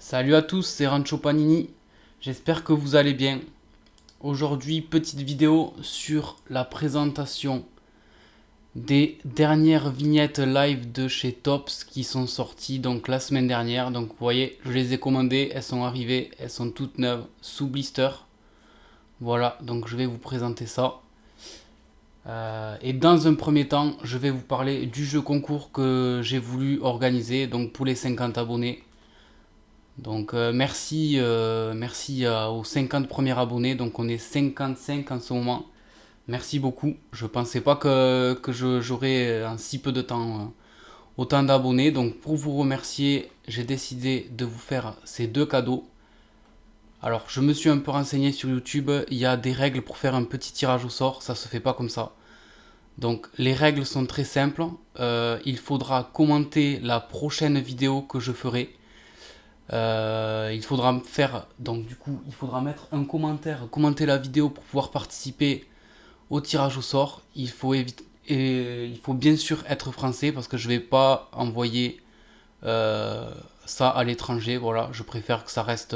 Salut à tous, c'est Rancho Panini. J'espère que vous allez bien. Aujourd'hui, petite vidéo sur la présentation des dernières vignettes live de chez Tops qui sont sorties donc la semaine dernière. Donc vous voyez, je les ai commandées, elles sont arrivées, elles sont toutes neuves sous blister. Voilà, donc je vais vous présenter ça. Et dans un premier temps, je vais vous parler du jeu concours que j'ai voulu organiser donc pour les 50 abonnés. Donc merci aux 50 premiers abonnés. Donc on est 55 en ce moment. Merci beaucoup. Je pensais pas que j'aurais en si peu de temps autant d'abonnés. Donc pour vous remercier, j'ai décidé de vous faire ces deux cadeaux. Alors je me suis un peu renseigné sur YouTube. Il y a des règles pour faire un petit tirage au sort. Ça se fait pas comme ça. Donc les règles sont très simples. Il faudra commenter la prochaine vidéo que je ferai. Il faudra faire, donc du coup, il faudra mettre un commentaire, commenter la vidéo pour pouvoir participer au tirage au sort. Il faut bien sûr être français parce que je vais pas envoyer ça à l'étranger. Voilà, je préfère que ça reste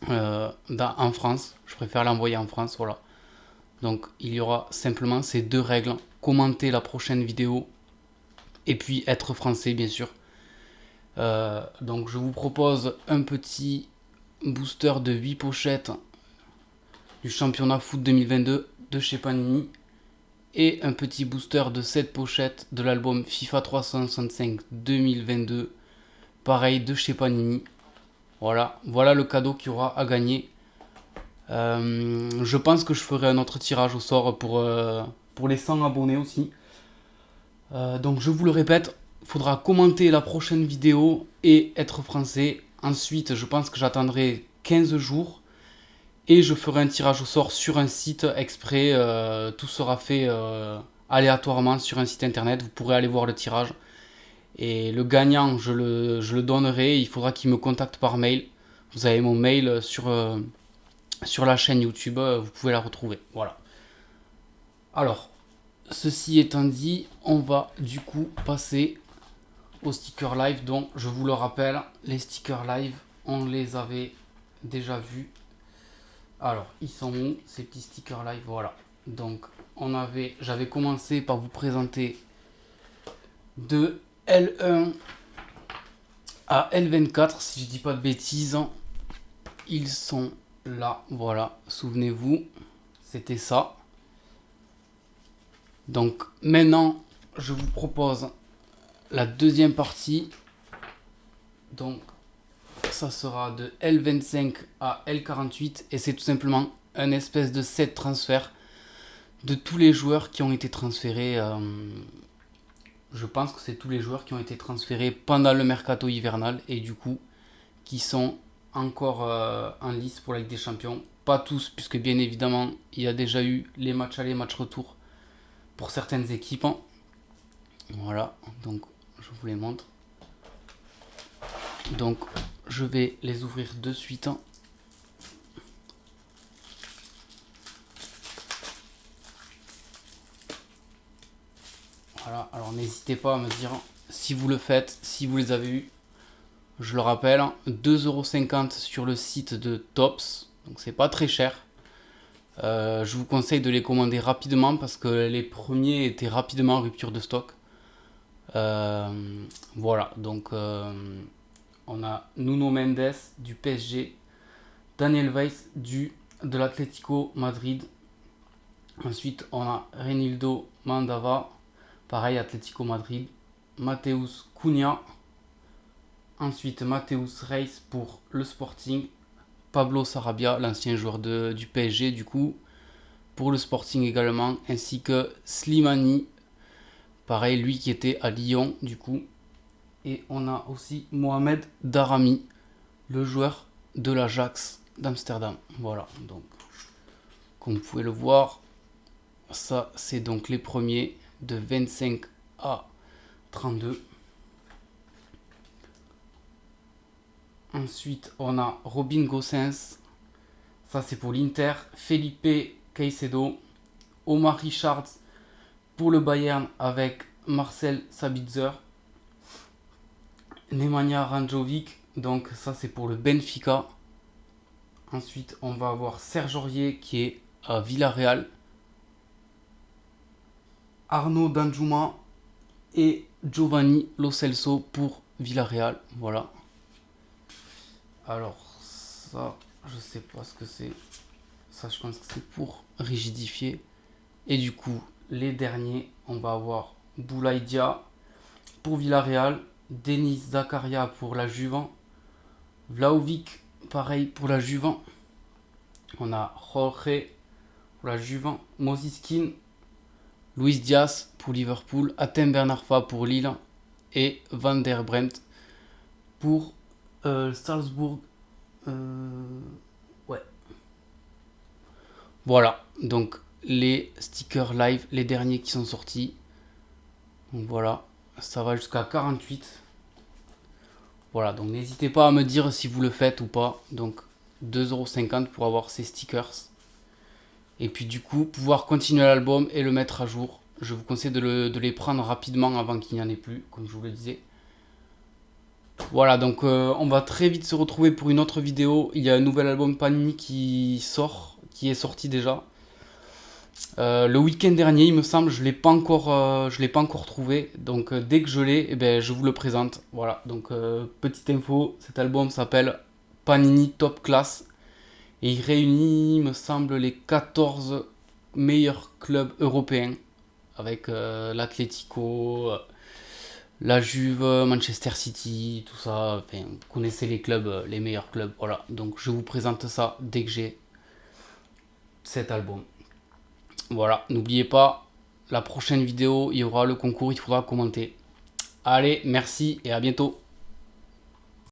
en France. Je préfère l'envoyer en France. Voilà. Donc il y aura simplement ces deux règles. Commenter la prochaine vidéo et puis être français, bien sûr. Donc je vous propose un petit booster de 8 pochettes du championnat foot 2022 de chez Panini et un petit booster de 7 pochettes de l'album FIFA 365 2022 pareil de chez Panini. Voilà le cadeau qu'il y aura à gagner. Je pense que je ferai un autre tirage au sort pour les 100 abonnés aussi. Donc je vous le répète, il faudra commenter la prochaine vidéo et être français. Ensuite, je pense que j'attendrai 15 jours et je ferai un tirage au sort sur un site exprès. Tout sera fait aléatoirement sur un site internet. Vous pourrez aller voir le tirage. Et le gagnant, je le donnerai. Il faudra qu'il me contacte par mail. Vous avez mon mail sur la chaîne YouTube. Vous pouvez la retrouver. Voilà. Alors, ceci étant dit, on va du coup passer aux stickers live. Donc, je vous le rappelle, les stickers live, on les avait déjà vus. Alors, ils sont où ces petits stickers live? Voilà. Donc, j'avais commencé par vous présenter de L1 à L24, si je dis pas de bêtises. Ils sont là, voilà. Souvenez-vous, c'était ça. Donc, maintenant, je vous propose la deuxième partie. Donc, ça sera de L25 à L48 et c'est tout simplement un espèce de set transfert de tous les joueurs qui ont été transférés. Je pense que c'est tous les joueurs qui ont été transférés pendant le mercato hivernal et du coup qui sont encore en lice pour la Ligue des Champions. Pas tous, puisque bien évidemment il y a déjà eu les matchs aller, matchs retour pour certaines équipes. Voilà, donc je vous les montre. Donc je vais les ouvrir de suite. Voilà, alors n'hésitez pas à me dire si vous le faites, si vous les avez eus. Je le rappelle, 2,50€ sur le site de Tops, donc c'est pas très cher. Je vous conseille de les commander rapidement parce que les premiers étaient rapidement en rupture de stock. Voilà, donc on a Nuno Mendes du PSG, Daniel Weiss de l'Atlético Madrid. Ensuite, on a Renildo Mandava, pareil, Atlético Madrid. Mateus Cunha. Ensuite, Mateus Reis pour le Sporting. Pablo Sarabia, l'ancien joueur du PSG, du coup, pour le Sporting également. Ainsi que Slimani, pareil, lui qui était à Lyon, du coup. Et on a aussi Mohamed Darami, le joueur de l'Ajax d'Amsterdam. Voilà, donc, comme vous pouvez le voir, ça c'est donc les premiers de 25 à 32. Ensuite, on a Robin Gosens. Ça, c'est pour l'Inter. Felipe Caicedo. Omar Richards pour le Bayern avec Marcel Sabitzer. Nemanja Ranjovic, donc ça c'est pour le Benfica. Ensuite, on va avoir Serge Aurier qui est à Villarreal. Arnaud Danjuma et Giovanni Lo Celso pour Villarreal. Voilà. Alors, ça, je sais pas ce que c'est. Ça, je pense que c'est pour rigidifier. Et du coup, les derniers, on va avoir Boulaye Dia pour Villarreal, Denis Zakaria pour la Juve, Vlahovic, pareil pour la Juve. On a Jorge pour la Juve, Mosiskin, Luis Diaz pour Liverpool, Atem Ben Arfa pour Lille et Van der Bremt pour Salzbourg. Ouais. Voilà, donc les stickers live, les derniers qui sont sortis. Donc voilà, ça va jusqu'à 48. Voilà, donc n'hésitez pas à me dire si vous le faites ou pas. Donc 2,50 € pour avoir ces stickers. Et puis du coup, pouvoir continuer l'album et le mettre à jour. Je vous conseille de les prendre rapidement avant qu'il n'y en ait plus, comme je vous le disais. Voilà, donc on va très vite se retrouver pour une autre vidéo. Il y a un nouvel album Panini qui sort, qui est sorti déjà. Le week-end dernier, il me semble, je l'ai pas encore trouvé. Donc dès que je l'ai, eh ben, je vous le présente. Voilà, donc petite info, cet album s'appelle Panini Top Class. Et il réunit, il me semble, les 14 meilleurs clubs européens. Avec l'Atlético, la Juve, Manchester City, tout ça. Enfin, vous connaissez les clubs, les meilleurs clubs. Voilà, donc je vous présente ça dès que j'ai cet album. Voilà, n'oubliez pas, la prochaine vidéo, il y aura le concours, il faudra commenter. Allez, merci et à bientôt.